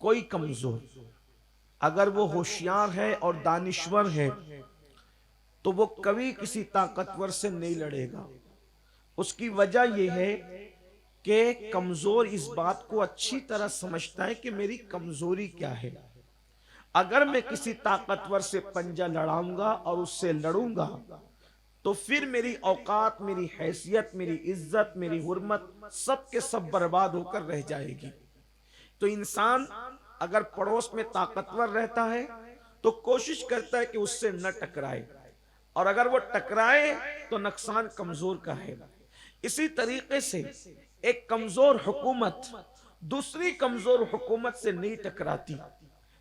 کوئی کمزور اگر وہ ہوشیار ہے اور دانشور ہے تو وہ کبھی کسی طاقتور سے نہیں لڑے گا۔ اس کی وجہ یہ ہے کہ کمزور اس بات کو اچھی طرح سمجھتا ہے کہ میری کمزوری کیا ہے۔ اگر میں کسی طاقتور سے پنجہ لڑاؤں گا اور اس سے لڑوں گا تو پھر میری اوقات، میری حیثیت، میری عزت، میری حرمت سب کے سب برباد ہو کر رہ جائے گی۔ تو انسان اگر پڑوس میں طاقتور رہتا ہے تو کوشش کرتا ہے کہ اس سے نہ ٹکرائے، اور اگر وہ ٹکرائے تو نقصان کمزور کا ہے۔ اسی طریقے سے ایک کمزور حکومت دوسری کمزور حکومت سے نہیں ٹکراتی،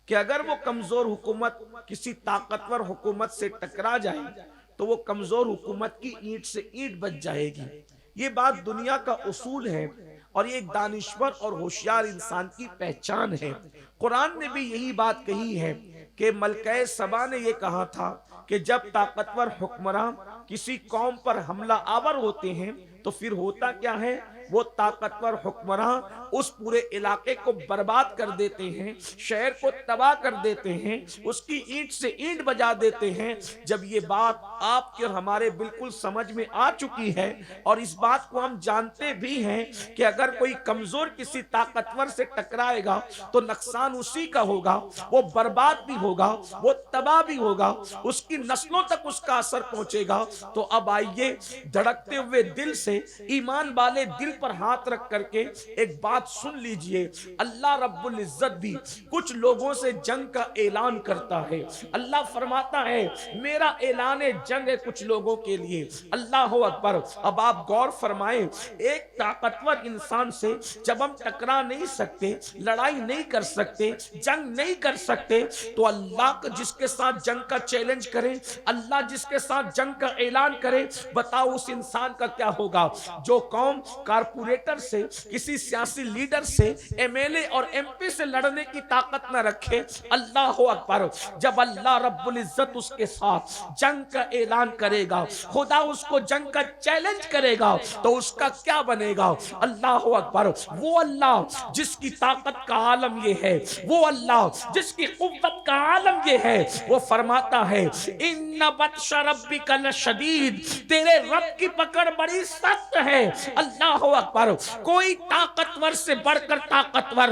کہ اگر وہ کمزور حکومت کسی طاقتور حکومت سے ٹکرا جائے تو وہ کمزور حکومت کی اینٹ سے اینٹ بچ جائے گی۔ یہ بات دنیا کا اصول ہے اور یہ ایک دانشور اور ہوشیار انسان کی پہچان ہے۔ قرآن نے بھی یہی بات کہی ہے کہ ملکہ سبا نے یہ کہا تھا کہ جب طاقتور حکمراں کسی قوم پر حملہ آور ہوتے ہیں تو پھر ہوتا کیا ہے، وہ طاقتور حکمراں اس پورے علاقے کو برباد کر دیتے ہیں، شہر کو تباہ کر دیتے ہیں، اس کی اینٹ سے اینٹ بجا دیتے ہیں۔ جب یہ بات آپ کے اور ہمارے بالکل سمجھ میں آ چکی ہے اور اس بات کو ہم جانتے بھی ہیں کہ اگر کوئی کمزور کسی طاقتور سے ٹکرائے گا تو نقصان اسی کا ہوگا، وہ برباد بھی ہوگا، وہ تباہ بھی ہوگا، اس کی نسلوں تک اس کا اثر پہنچے گا۔ تو اب آئیے دھڑکتے ہوئے دل سے، ایمان والے دل پر ہاتھ رکھ کر کے ایک بات سن لیجئے۔ اللہ رب العزت بھی کچھ لوگوں سے جنگ کا اعلان کرتا ہے۔ اللہ فرماتا ہے میرا اعلان جنگ ہے کچھ لوگوں کے لیے۔ اللہ اکبر۔ اب آپ غور فرمائیں، ایک طاقتور انسان سے جب ہم ٹکرا نہیں سکتے، لڑائی نہیں کر سکتے، جنگ نہیں کر سکتے، تو اللہ جس کے ساتھ جنگ کا چیلنج کرے، اللہ جس کے ساتھ جنگ کا اعلان کرے، بتاؤ اس انسان کا کیا ہوگا؟ جو قوم کارپوریٹر سے، کسی سیاسی لیڈر سے، ایم ایل اے اور ایم پی سے لڑنے کی طاقت نہ رکھے، اللہ اکبر، جب اللہ رب العزت اس کے ساتھ جنگ کا اعلان کرے گا، خدا اس کو جنگ کا چیلنج کرے گا، تو اس کا کیا بنے گا؟ اللہ اکبر۔ وہ اللہ جس کی طاقت کا عالم یہ ہے، وہ اللہ جس کی قوت کا عالم یہ ہے، وہ فرماتا ہے ان بطش ربک لشدید، تیرے رب کی پکڑ بڑی سخت ہے۔ اللہ اکبر۔ کوئی طاقتور سے بڑھ کر طاقتور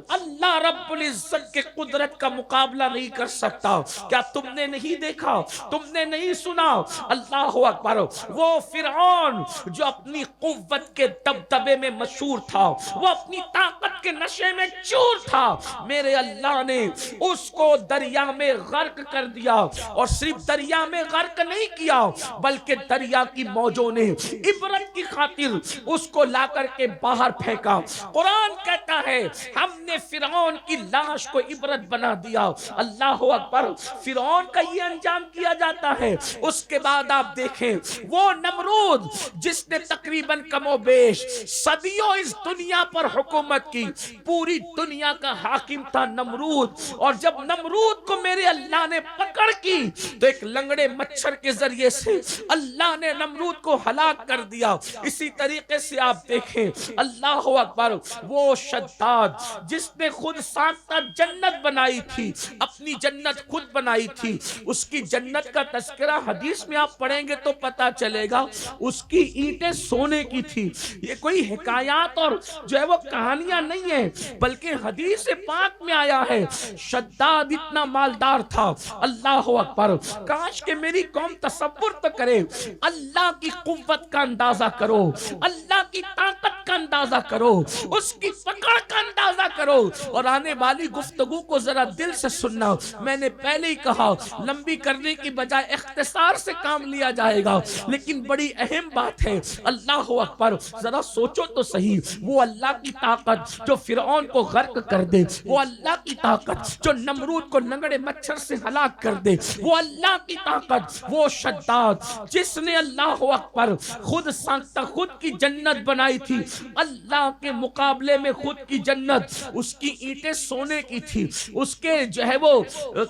اللہ رب العزت کے قدرت کا مقابلہ نہیں کر سکتا۔ کیا تم نے نہیں دیکھا، تم نے نہیں سنا؟ اللہ اکبر۔ وہ فرعون جو اپنی قوت کے دبدبے میں مشہور تھا، وہ اپنی طاقت کے نشے میں چور تھا، میرے اللہ نے اس کو دریا میں غرق کر دیا، اور صرف دریا میں غرق نہیں کیا بلکہ دریا کی موجوں نے عبرت کی خاطر اس کو لا کر کے باہر پھینکا۔ قرآن کہتا ہے ہم نے فرعون کی لاش کو عبرت بنا دیا۔ اللہ اکبر۔ فرعون کا یہ انجام کیا جاتا ہے۔ اس کے بعد آپ دیکھیں وہ نمرود جس نے تقریباً کم و بیش صدیوں اس دنیا پر حکومت کی، پوری دنیا کا حاکم تھا نمرود، اور جب نمرود کو میرے اللہ نے پکڑ کی تو ایک لنگڑے مچھر کے ذریعے سے اللہ نے نمرود کو ہلاک کر دیا۔ اسی طریقے سے آپ دیکھیں اللہ اکبر، وہ شداد جس نے خود ساختہ جنت بنائی تھی، اپنی جنت خود بنائی تھی، اس کی جنت کا تذکرہ حدیث میں آپ پڑھیں گے تو پتا چلے گا اس کی اینٹیں سونے کی تھی۔ یہ کوئی حکایات اور جو ہے وہ کہانیاں نہیں ہیں، بلکہ حدیث پاک میں آیا ہے شداد اتنا مالدار تھا۔ اللہ اکبر۔ کاش کہ میری قوم تصور تو کرے، اللہ کی قوت کا اندازہ کرو، اللہ کی طاقت کا اندازہ کرو، اس کی پکڑ کا اندازہ کرو، اور آنے والی گفتگو کو ذرا دل سے سننا۔ میں نے پہلے ہی کہا لمبی کرنے کی بجائے اختصار سے کام لیا جائے گا، لیکن بڑی اہم بات ہے۔ اللہ اکبر۔ ذرا سوچو تو صحیح، وہ اللہ کی طاقت جو فرعون کو غرق کر دے، وہ اللہ کی طاقت جو نمرود کو لنگڑے مچھر سے ہلاک کر دے، وہ اللہ کی طاقت، وہ شداد جس نے اللہ اکبر خود ساختہ خود کی جنت بنا بنائی تھی، اللہ کے مقابلے میں خود کی جنت، اس کی اینٹیں سونے کی تھی، اس کے جو ہے وہ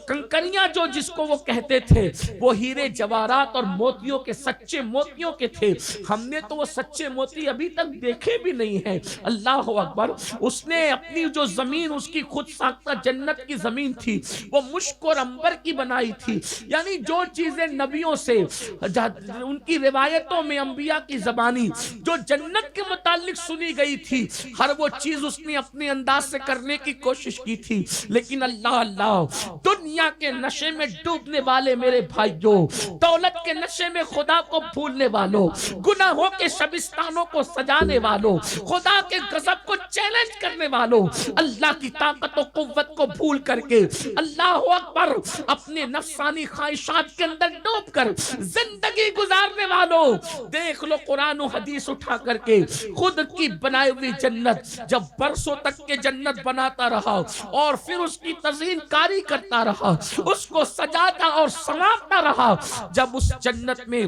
کنکریاں جو جس کو وہ کہتے تھے وہ ہیرے جواہرات اور موتیوں کے، سچے موتیوں کے تھے. ہم نے تو وہ سچے موتی ابھی تک دیکھے بھی نہیں ہیں. اللہ اکبر. اس نے اپنی جو زمین، اس کی خود ساختہ جنت کی زمین تھی، وہ مشک اور عنبر کی بنائی تھی. یعنی جو چیزیں نبیوں سے، ان کی روایتوں میں، انبیاء کی زبانی جو جنت کے متعلق سنی گئی تھی، ہر وہ چیز اس نے اپنے انداز سے کرنے کی کوشش کی تھی. لیکن اللہ دنیا کے نشے میں ڈوبنے والے میرے بھائیوں، دولت کے نشے میں خدا کو بھولنے والوں، گناہوں کے شبستانوں کو سجانے والوں، خدا کے غضب کو چیلنج کرنے والوں، اللہ کی طاقت و قوت کو بھول کر کے، اللہ اکبر، اپنے نفسانی خواہشات کے اندر ڈوب کر زندگی گزارنے والوں، دیکھ لو قرآن و حدیث اٹھا کر کے خود کی بنائی ہوئی جنت جب برسوں تک کے جنت بناتا رہا اور پھر اس کی تزئین کاری کرتا رہا، اس کو سجاتا اور سنوارتا رہا، جب اس جنت میں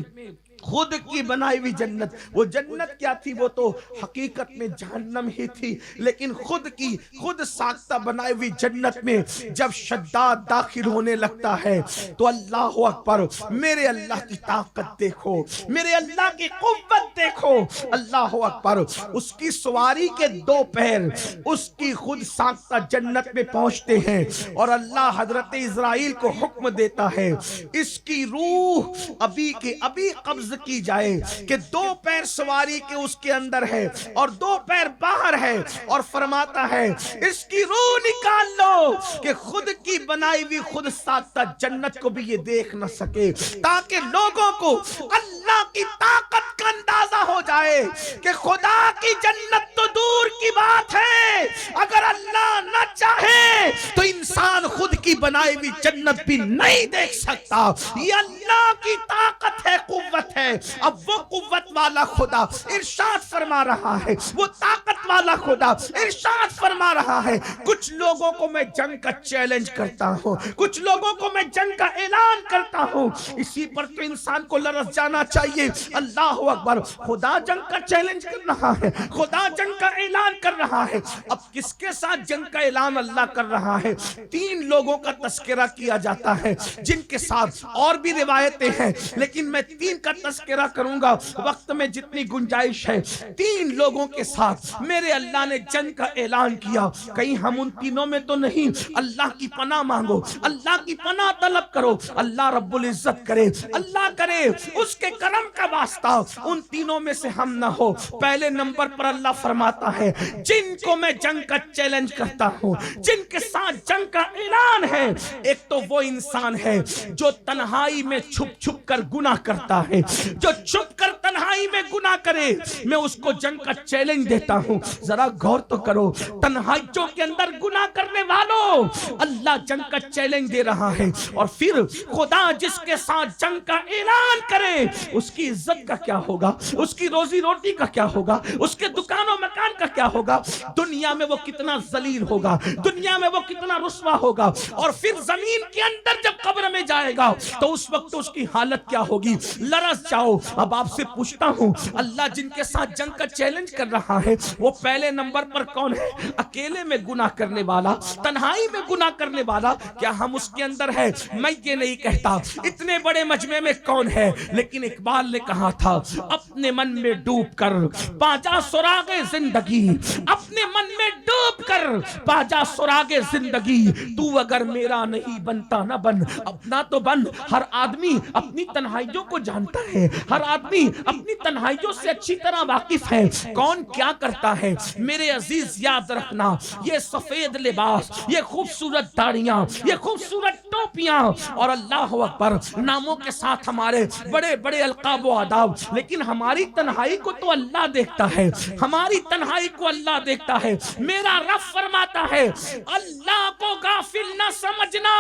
خود کی بنائی ہوئی جنت، وہ جنت کیا تھی؟ وہ تو حقیقت میں جہنم ہی تھی. لیکن خود ساختہ بنائی ہوئی جنت میں جب شداد داخل ہونے لگتا ہے تو اللہ اکبر، میرے اللہ کی طاقت دیکھو، میرے اللہ کی قوت دیکھو. اللہ اکبر. اس کی سواری کے 2 پیر اس کی خود ساختہ جنت میں پہنچتے ہیں اور اللہ حضرت اسرائیل کو حکم دیتا ہے اس کی روح ابھی کے ابھی قبض کی جائے، کہ 2 پیر سواری کے اس کے اندر ہے اور 2 پیر باہر ہے، اور فرماتا ہے اس کی روح نکال لو کہ خود کی بنائی ہوئی خود ساختہ جنت کو بھی یہ دیکھ نہ سکے، تاکہ لوگوں کو اللہ کی طاقت کا اندازہ ہو جائے کہ خدا کی جنت تو دور کی بات ہے، اگر اللہ نہ چاہے تو انسان خود کی بنائی ہوئی جنت بھی نہیں دیکھ سکتا. یہ اللہ کی طاقت ہے، قوت ہے. اب وہ قوت والا خدا ارشاد فرما رہا ہے، وہ طاقت والا خدا ارشاد فرما رہا ہے، کچھ لوگوں کو میں جنگ کا چیلنج کرتا ہوں، کچھ لوگوں کو میں جنگ کا اعلان کرتا ہوں. اسی پر تو انسان کو لرز جانا چاہیے. اللہ اکبر. خدا جنگ کا چیلنج کر رہا ہے، خدا جنگ کا اعلان کر رہا ہے. اب کس کے ساتھ جنگ کا اعلان اللہ کر رہا ہے؟ 3 لوگوں کا تذکرہ کیا جاتا ہے جن کے ساتھ اور بھی روایتیں ہیں، لیکن میں 3 کا تذکرہ کروں گا وقت میں جتنی گنجائش ہے. 3 لوگوں کے ساتھ میرے اللہ نے جنگ کا اعلان کیا. کہیں ہم ان تینوں میں تو نہیں. اللہ کی پناہ مانگو، اللہ کی پناہ طلب کرو. اللہ رب العزت کرے، اللہ کرے اس کے کرم کا واسطہ ان تینوں میں سے ہم نہ ہو. پہلے نمبر پر اللہ فرماتا ہے جن کو میں جنگ کا چیلنج کرتا ہوں، جن کے ساتھ جنگ کا اعلان ہے، ایک تو وہ انسان ہے جو تنہائی میں چھپ چھپ کر گناہ کرتا ہے، جو چھپ کر تنہائی میں گناہ کرے. میں اس کو جنگ کا چیلنج دیتا ہوں. ذرا غور تو کرو، تنہائیوں کے اندر گناہ کرنے والوں اللہ جنگ کا چیلنج دے رہا ہے. اور پھر خدا جس کے ساتھ جنگ کا اعلان کرے اس کی عزت کا کیا ہوگا، اس کی روزی روٹی کا کیا ہوگا، اس کے دکان و مکان کا کیا ہوگا، دنیا میں وہ کتنا ذلیل ہوگا، دنیا میں وہ کتنا رسوا ہوگا. اور پھر زمین کے اندر جب قبر میں جائے گا تو اس وقت اس کی حالت کیا ہوگی؟ لرز جاؤ. اب آپ سے پوچھتا ہوں، اللہ جن کے ساتھ جنگ کا چیلنج کر رہا ہے وہ پہلے نمبر پر کون ہے؟ اکیلے میں گناہ کرنے والا، تنہائی میں گناہ کرنے والا. کیا ہم اس کے اندر ہے؟ میں یہ نہیں کہتا اتنے بڑے مجمع میں کون ہے، لیکن اقبال نے کہا تھا اپنے من میں ڈوب کر پاجا سراغ زندگی، اپنے من میں ڈوب کر پاجا سراغ زندگی. تو اگر میرا نہیں بنتا نہ بن، اپنا تو بن. ہر آدمی اپنی تنہائیوں کو جانتا ہے، ہر آدمی اپنی تنہائیوں سے اچھی طرح واقف ہے کون کیا کرتا ہے. میرے عزیز یاد رکھنا، یہ سفید لباس، یہ خوبصورت داڑیاں، یہ خوبصورت ٹوپیاں اور اللہ اکبر ناموں کے ساتھ ہمارے بڑے بڑے القاب و آداب، لیکن ہماری تنہائی کو تو اللہ دیکھتا ہے، ہماری تنہائی کو اللہ دیکھتا ہے. میرا رب فرماتا ہے اللہ کو غافل نہ سمجھنا.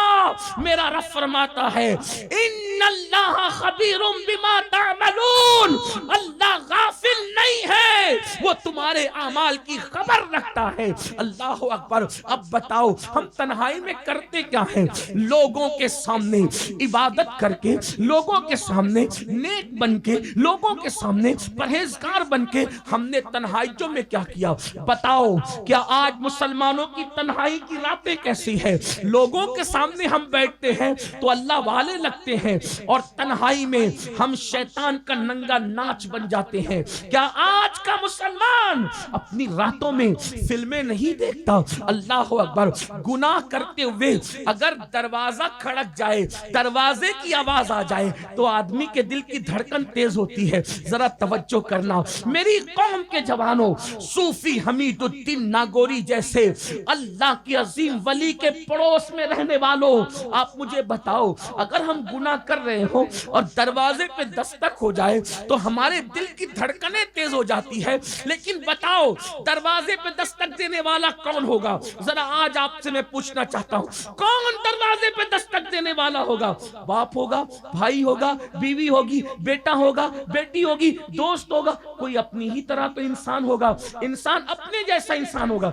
میرا رب فرماتا ہے ان اللہ خبیر بما تعملون. اللہ غافل نہیں ہے، وہ تمہارے اعمال کی خبر رکھتا ہے۔ اللہ اکبر۔ اب بتاؤ ہم تنہائی میں کرتے کیا ہیں؟ لوگوں کے سامنے عبادت کر کے، لوگوں کے سامنے نیک بن کے، لوگوں کے سامنے پرہیزگار بن کے ہم نے تنہائیوں میں کیا کیا؟ بتاؤ کیا آج مسلمانوں کی تنہائی کی راتیں کیسی ہے؟ لوگوں کے سامنے ہم بیٹھتے ہیں تو اللہ والے لگتے ہیں، اور تنہائی میں ہم شیطان کا ننگا ناچ بن جاتے ہیں۔ کیا آج کا مسلمان اپنی راتوں میں فلمیں نہیں دیکھتا؟ اللہ اکبر۔ گناہ کرتے ہوئے اگر دروازہ کھڑک جائے، دروازے کی آواز آ جائے تو آدمی کے دل کی دھڑکن تیز ہوتی ہے۔ ذرا توجہ کرنا میری قوم کے جوانوں، صوفی حمید الدین ناگوری جیسے اللہ کی عظیم ولی کے پڑوس میں رہنے والوں، آپ مجھے بتاؤ اگر ہم گناہ کر رہے ہوں اور دروازے پہ دستک ہو جائے تو ہمارے دل کی دھڑکنیں تیز ہو جاتی ہے، لیکن بتاؤ دروازے پہ دستک دینے والا کون ہوگا؟ ذرا آج آپ سے میں پوچھنا چاہتا ہوں، کون دروازے پہ دستک دینے والا ہوگا؟ باپ ہوگا، بھائی ہوگا، بیوی ہوگی، بیٹا ہوگا، بیٹی ہوگی، دوست ہوگا، کوئی اپنی ہی طرح تو انسان ہوگا، انسان اپنے جیسا انسان ہوگا۔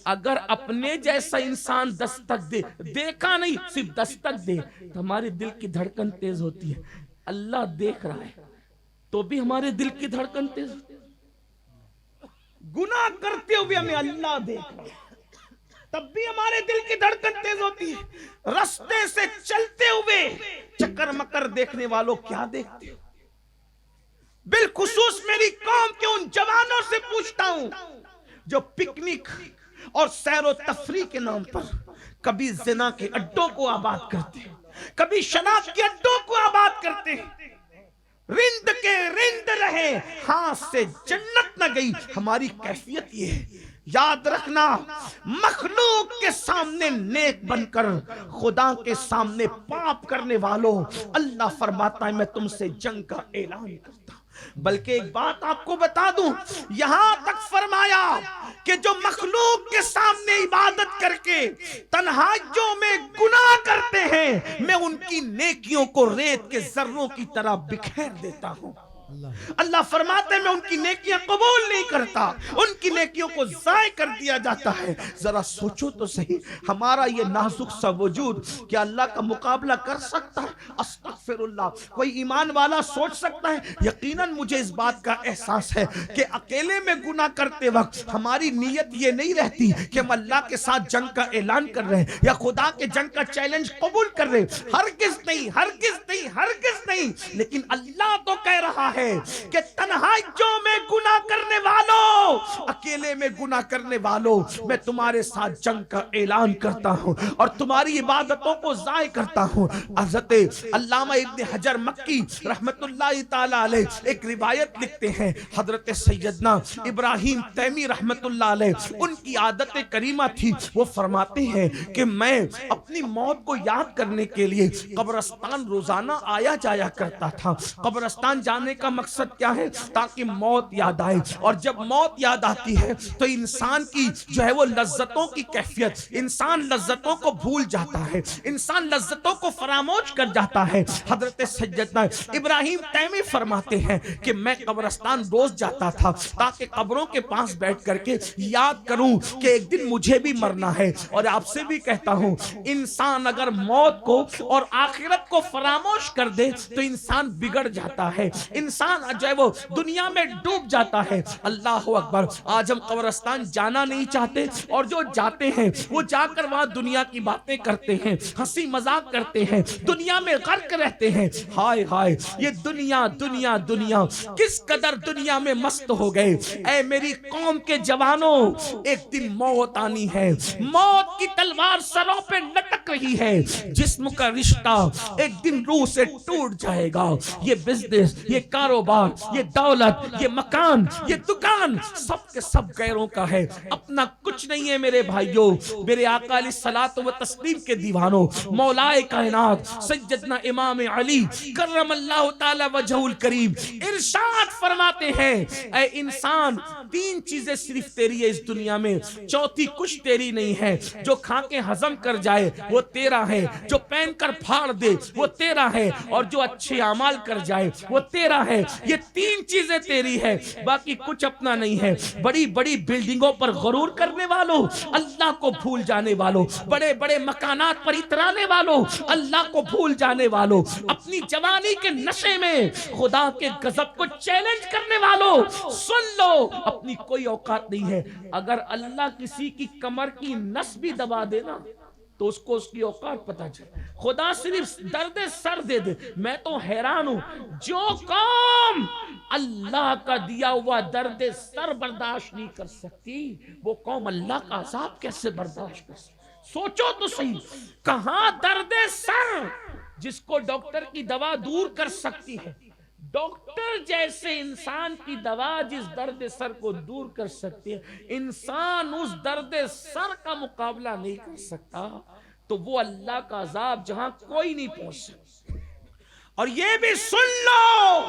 اگر اپنے جیسا انسان دستک دے، دیکھا نہیں صرف دستک دے، تو ہمارے دل کی دھڑکن تیز ہوتی ہے۔ اللہ دیکھ رہا ہے تو بھی ہمارے دل کی دھڑکن تیز ہوتی ہے۔ گناہ کرتے ہوئے ہمیں اللہ دیکھ رہا ہے تب بھی ہمارے دل کی دھڑکن تیز ہوتی ہے۔ رستے سے چلتے ہوئے چکر مکر دیکھنے والوں کیا دیکھتے ہو؟ بالخصوص میری قوم کے ان جوانوں سے پوچھتا ہوں جو پکنک اور سیر و تفریح کے نام پر کبھی زنا کے اڈوں کو آباد کرتے ہیں، کبھی شراب کے اڈوں کو آباد کرتے ہیں۔ رند کے رند رہے، ہاتھ سے جنت نہ گئی، ہماری کیفیت یہ ہے۔ یاد رکھنا مخلوق کے سامنے نیک بن کر خدا کے سامنے پاپ کرنے والوں، اللہ فرماتا ہے میں تم سے جنگ کا اعلان کرتا ہوں۔ بلکہ ایک بات آپ کو بتا دوں، یہاں تک فرمایا کہ جو مخلوق کے سامنے عبادت کر کے تنہائیوں میں گناہ کرتے ہیں، میں ان کی نیکیوں کو ریت کے ذروں کی طرح بکھیر دیتا ہوں۔ اللہ فرماتے ہیں میں ان کی نیکیاں قبول نہیں کرتا، ان کی نیکیوں کو ضائع کر دیا جاتا ہے۔ ذرا سوچو تو صحیح، ہمارا یہ نازک سا وجود کیا اللہ کا مقابلہ کر سکتا ہے؟ استغفر اللہ۔ کوئی ایمان والا سوچ سکتا ہے؟ یقیناً مجھے اس بات کا احساس ہے کہ اکیلے میں گناہ کرتے وقت ہماری نیت یہ نہیں رہتی کہ ہم اللہ کے ساتھ جنگ کا اعلان کر رہے ہیں یا خدا کے جنگ کا چیلنج قبول کر رہے ہیں۔ ہرگز نہیں، ہرگز نہیں، ہرگز نہیں۔ لیکن اللہ تو کہہ رہا ہے کہ تنہائیوں میں گناہ کرنے والوں، اکیلے میں گناہ کرنے والوں، میں تمہارے ساتھ جنگ کا اعلان کرتا ہوں اور تمہاری عبادتوں کو ضائع کرتا ہوں۔ حضرت علامہ ابن حجر مکی رحمت اللہ تعالی علیہ ایک روایت لکھتے ہیں، حضرت سیدنا ابراہیم تیمی رحمت اللہ علیہ ان کی عادت کریمہ تھی، وہ فرماتے ہیں کہ میں اپنی موت کو یاد کرنے کے لیے قبرستان روزانہ آیا جایا کرتا تھا۔ قبرستان جانے کا مقصد کیا ہے؟ تاکہ موت یاد آئے، اور جب موت یاد آتی ہے تو انسان کی جو ہے وہ لذتوں کی کیفیت، انسان لذتوں کو بھول جاتا ہے، انسان لذتوں کو فراموش کر جاتا ہے۔ حضرت سیدنا ابراہیم تیمی فرماتے ہیں کہ میں قبرستان روز جاتا تھا تاکہ قبروں کے پاس بیٹھ کر کے یاد کروں کہ ایک دن مجھے بھی مرنا ہے۔ اور آپ سے بھی کہتا ہوں، انسان اگر موت کو اور آخرت کو فراموش کر دے تو انسان بگڑ جاتا ہے، انسان جو ہے وہ دنیا میں ڈوب جاتا ہے۔ اللہ اکبر۔ آج ہم قبرستان جانا نہیں چاہتے، اور جو جاتے ہیں وہ جا کر وہاں دنیا کی باتیں کرتے ہیں، ہنسی مذاق کرتے ہیں، دنیا میں غرق رہتے ہیں۔ ہائے ہائے، یہ دنیا دنیا دنیا، کس قدر دنیا میں مست ہو گئے۔ اے میری قوم کے جوانوں، ایک دن موت آنی ہے، موت کی تلوار سروں پہ لٹک رہی ہے، جسم کا رشتہ ایک دن روح سے ٹوٹ جائے گا۔ یہ بزنس، یہ کاروبار، یہ دولت، یہ مکان، یہ دکان، سب کے سب غیروں کا ہے، اپنا کچھ نہیں ہے۔ میرے بھائیوں، میرے آقا علیہ الصلوۃ والتسلیم کے دیوانوں، مولائے کائنات سیدنا امام علی کرم اللہ تعالی وجہہ الکریم ارشاد فرماتے ہیں، اے انسان، تین چیزیں صرف تیری ہے اس دنیا میں، چوتھی کچھ تیری نہیں ہے۔ جو کھا کے ہضم کر جائے وہ تیرا ہے، جو پہن کر پھاڑ دے وہ تیرا ہے، اور جو اچھے اعمال کر جائے وہ تیرا ہے۔ ہے یہ 3 چیزیں تیری ہے، باقی کچھ اپنا نہیں ہے۔ بڑی بڑی بلڈنگوں پر غرور کرنے والوں، اللہ کو بھول جانے والوں، بڑے بڑے مکانات پر اترانے والوں، اللہ کو بھول جانے والوں، اپنی جوانی کے نشے میں خدا کے غضب کو چیلنج کرنے والوں، سن لو اپنی کوئی اوقات نہیں ہے۔ اگر اللہ کسی کی کمر کی نس بھی دبا دینا تو اس کو اس کی اوقات پتہ چلے۔ خدا صرف درد سر دے دے۔ میں تو حیران ہوں، جو قوم اللہ کا دیا ہوا درد سر برداشت نہیں کر سکتی، وہ قوم اللہ کا عذاب کیسے برداشت کر سکتی؟ سوچو تو صحیح، کہاں درد سر جس کو ڈاکٹر کی دوا دور کر سکتی ہے؟ ڈاکٹر جیسے انسان کی دوا جس درد سر کو دور کر سکتی ہے، انسان اس درد سر کا مقابلہ نہیں کر سکتا، تو وہ اللہ کا عذاب جہاں کوئی نہیں پہنچ سکتا۔ اور یہ بھی سن لو،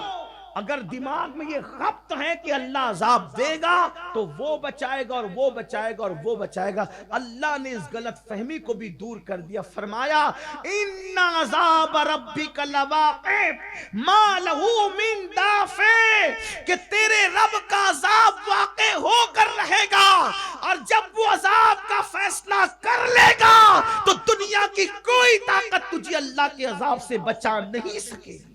اگر دماغ میں یہ خبط ہے کہ اللہ عذاب دے گا تو وہ بچائے گا اور وہ بچائے گا اور وہ بچائے گا، اللہ نے اس غلط فہمی کو بھی دور کر دیا۔ فرمایا ان عذاب ربک لواقع ما لہ من دافع، کہ تیرے رب کا عذاب واقع ہو کر رہے گا، اور جب وہ عذاب کا فیصلہ کر لے گا تو دنیا کی کوئی طاقت تجھے اللہ کے عذاب سے بچا نہیں سکے گی۔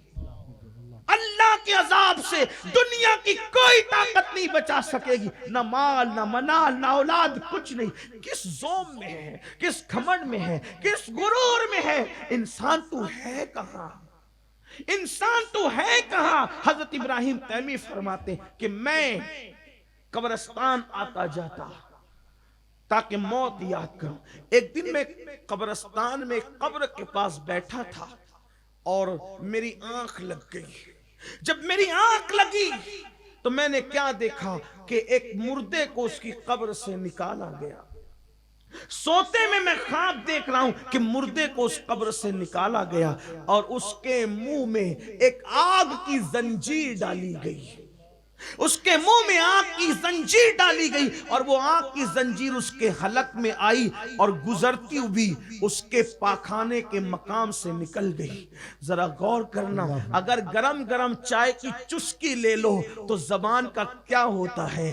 اللہ کے عذاب سے دنیا کی کوئی طاقت نہیں بچا سکے گی، نہ مال نہ منال نہ اولاد، کچھ نہیں۔ کس زوم میں ہے، کس گھمنڈ میں ہے، کس غرور میں ہے؟ انسان تو ہے کہاں؟ انسان تو ہے کہاں؟ حضرت ابراہیم تیمی فرماتے کہ میں قبرستان آتا جاتا تاکہ موت یاد کروں۔ ایک دن میں قبرستان میں قبر کے پاس بیٹھا تھا اور میری آنکھ لگ گئی۔ جب میری آنکھ لگی تو میں نے کیا دیکھا کہ ایک مردے کو اس کی قبر سے نکالا گیا۔ سوتے میں خواب دیکھ رہا ہوں کہ مردے کو اس قبر سے نکالا گیا اور اس کے منہ میں ایک آگ کی زنجیر ڈالی گئی۔ اس کے منہ میں آگ کی زنجیر ڈالی گئی اور وہ آگ کی زنجیر اس کے حلق میں آئی اور گزرتی ہوئی اس کے پاخانے کے مقام سے نکل گئی۔ ذرا غور کرنا، اگر گرم گرم چائے کی چسکی لے لو تو زبان کا کیا ہوتا ہے؟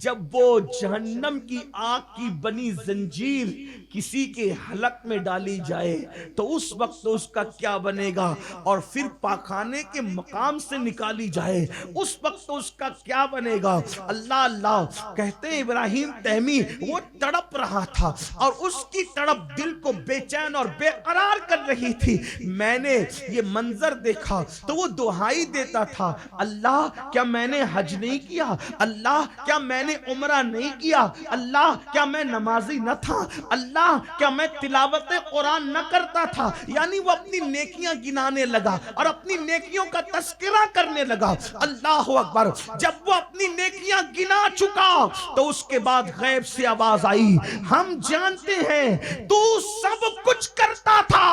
جب وہ جہنم کی آگ کی بنی زنجیر کسی کے حلق میں ڈالی جائے تو اس وقت اس کا کیا بنے گا، اور پھر پاخانے کے مقام سے نکالی جائے اس وقت اس کا کیا بنے گا؟ اللہ اللہ کہتے ہیں ابراہیم تیمی وہ تڑپ رہا تھا اور اس کی تڑپ دل کو بے چین اور بے قرار کر رہی تھی۔ میں نے یہ منظر دیکھا تو وہ دعائی دیتا تھا، اللہ کیا میں نے حج نہیں کیا؟ اللہ کیا میں نے عمرہ نہیں کیا؟ اللہ کیا میں نمازی نہ تھا؟ اللہ کیا میں تلاوت قرآن نہ کرتا تھا؟ یعنی وہ اپنی نیکیاں گنانے لگا اور اپنی نیکیوں کا تذکرہ کرنے لگا۔ اللہ اکبر، جب وہ اپنی نیکیاں گنا چکا تو اس کے بعد غیب سے آواز آئی، ہم جانتے ہیں تو سب کچھ کرتا تھا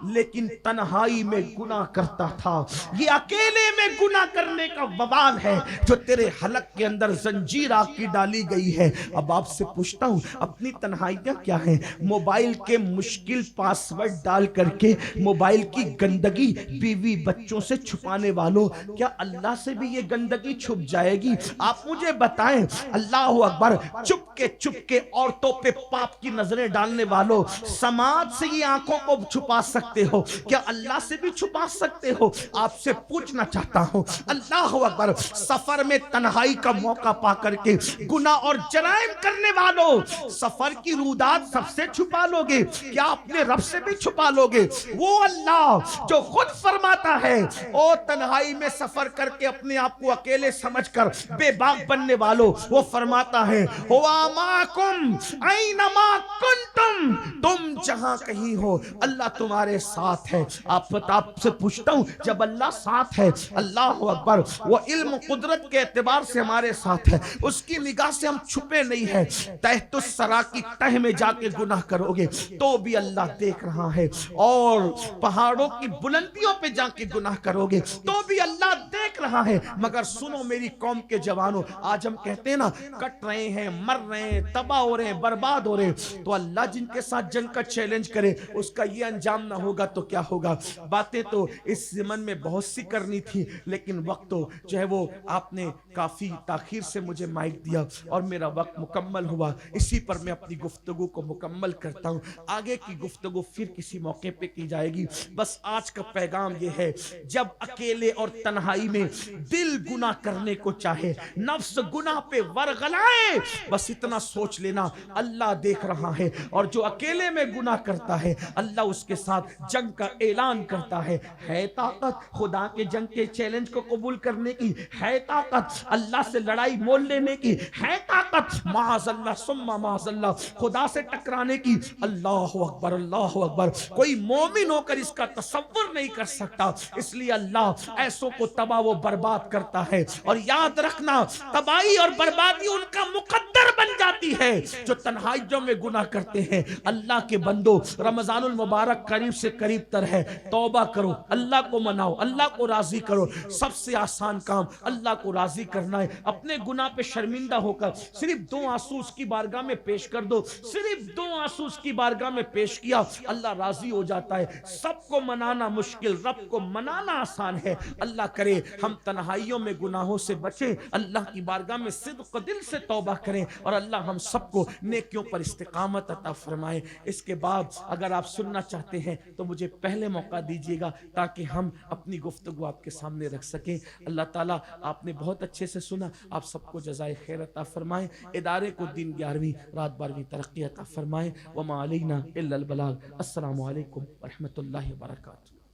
لیکن تنہائی میں گناہ کرتا تھا۔ یہ اکیلے میں گناہ کرنے کا وبال ہے جو تیرے حلق کے اندر زنجیر آگ کی ڈالی گئی ہے۔ اب آپ سے پوچھتا ہوں اپنی تنہائیاں کیا ہیں؟ موبائل کے مشکل پاسورڈ ڈال کر کے موبائل کی گندگی بیوی بچوں سے چھپانے والوں، کیا اللہ سے بھی یہ گندگی چھپ جائے گی؟ آپ مجھے بتائیں، اللہ اکبر، چپ کے عورتوں پہ پاپ کی نظریں ڈالنے والوں، سماج سے یہ آنکھوں کو چھپا سکتے ہو، کیا اللہ سے بھی چھپا سکتے ہو؟ آپ سے پوچھنا چاہتا ہوں، اللہ اکبر، سفر میں تنہائی کا موقع پا کر کے گناہ اور جرائم کرنے والوں، سفر کی رودات سب سے چھپا لو گے، کیا اپنے رب سے بھی چھپا لو گے؟ وہ اللہ جو خود فرماتا ہے، او تنہائی میں سفر کر کے اپنے آپ کو اکیلے سمجھ کر بے باک بننے والوں، وہ فرماتا ہے ہوا ماکم اینما کنتم، تم جہاں کہیں ہو اللہ تمہارے ساتھ ہے۔ آپ سے پوچھتا ہوں، جب اللہ ساتھ ہے، اللہ اکبر، وہ علم قدرت کے اعتبار سے ہمارے ساتھ ہے، اس کی نگاہ سے ہم چھپے نہیں ہیں، تحت الثری کی تہ میں جا کے گناہ کرو گے تو بھی اللہ دیکھ رہا ہے، اور پہاڑوں کی بلندیوں پہ جا کے گناہ کرو گے تو بھی اللہ دیکھ رہا ہے۔ مگر سنو میری قوم کے جوانوں، آج ہم کہتے ہیں نا کٹ رہے ہیں، مر رہے ہیں، تباہ ہو رہے ہیں، برباد ہو رہے ہیں، تو اللہ جن کے ساتھ جنگ کا چیلنج کرے اس کا یہ انجام نہ ہوگا ہوگا تو کیا ہوگا. باتیں تو اس زمن میں بہت سی کرنی تھی لیکن وقت تو جو ہے وہ آپ نے کافی تاخیر سے مجھے مائک دیا اور میرا وقت مکمل ہوا. اسی پر میں اپنی گفتگو کو مکمل کرتا ہوں. آگے کی گفتگو پھر کسی موقع پہ کی جائے گی. بس آج کا پیغام یہ ہے، جب اکیلے اور تنہائی میں دل گناہ کرنے کو چاہے، نفس گناہ پہ ورغلائے، بس اتنا سوچ لینا اللہ دیکھ رہا ہے. اور جو اکیلے میں گناہ کرتا ہے اللہ اس کے ساتھ جنگ کا اعلان کرتا ہے. ہے طاقت خدا کے جنگ کے چیلنج کو قبول کرنے کی، ہے طاقت اللہ سے لڑائی مول لینے کی، ہے طاقت معاذ اللہ ثم معاذ اللہ خدا سے ٹکرانے کی. اللہ اکبر اللہ اکبر. کوئی مومن ہو کر اس کا تصور نہیں کر سکتا. اس لیے اللہ ایسوں کو تباہ و برباد کرتا ہے. اور یاد رکھنا تباہی اور بربادی ان کا مقدر بن جاتی ہے جو تنہائیوں میں گناہ کرتے ہیں. اللہ کے بندو، رمضان المبارک قریب سے قریب تر ہے. توبہ کرو، اللہ کو مناؤ، اللہ کو راضی کرو. سب سے آسان کام اللہ کو راضی کرنا ہے. اپنے گناہ پہ شرمندہ ہو کر صرف 2 آنسو اس کی بارگاہ میں پیش کر دو. صرف 2 آنسو اس کی بارگاہ میں پیش کیا، اللہ راضی ہو جاتا ہے. سب کو منانا مشکل، رب کو منانا آسان ہے. اللہ کرے ہم تنہائیوں میں گناہوں سے بچیں، اللہ کی بارگاہ میں صدق دل سے توبہ کریں اور اللہ ہم سب کو نیکیوں پر استقامت عطا فرمائے. اس کے بعد اگر آپ سننا چاہتے ہیں تو مجھے پہلے موقع دیجیے گا تاکہ ہم اپنی گفتگو آپ کے سامنے رکھ سکیں. اللہ تعالیٰ آپ نے بہت اچھے سے سنا، آپ سب کو جزائے خیر عطا فرمائے. ادارے کو دن 11ویں رات 12ویں ترقی عطا فرمائے. وما علینا الا البلاغ. السلام علیکم ورحمۃ اللہ وبرکاتہ.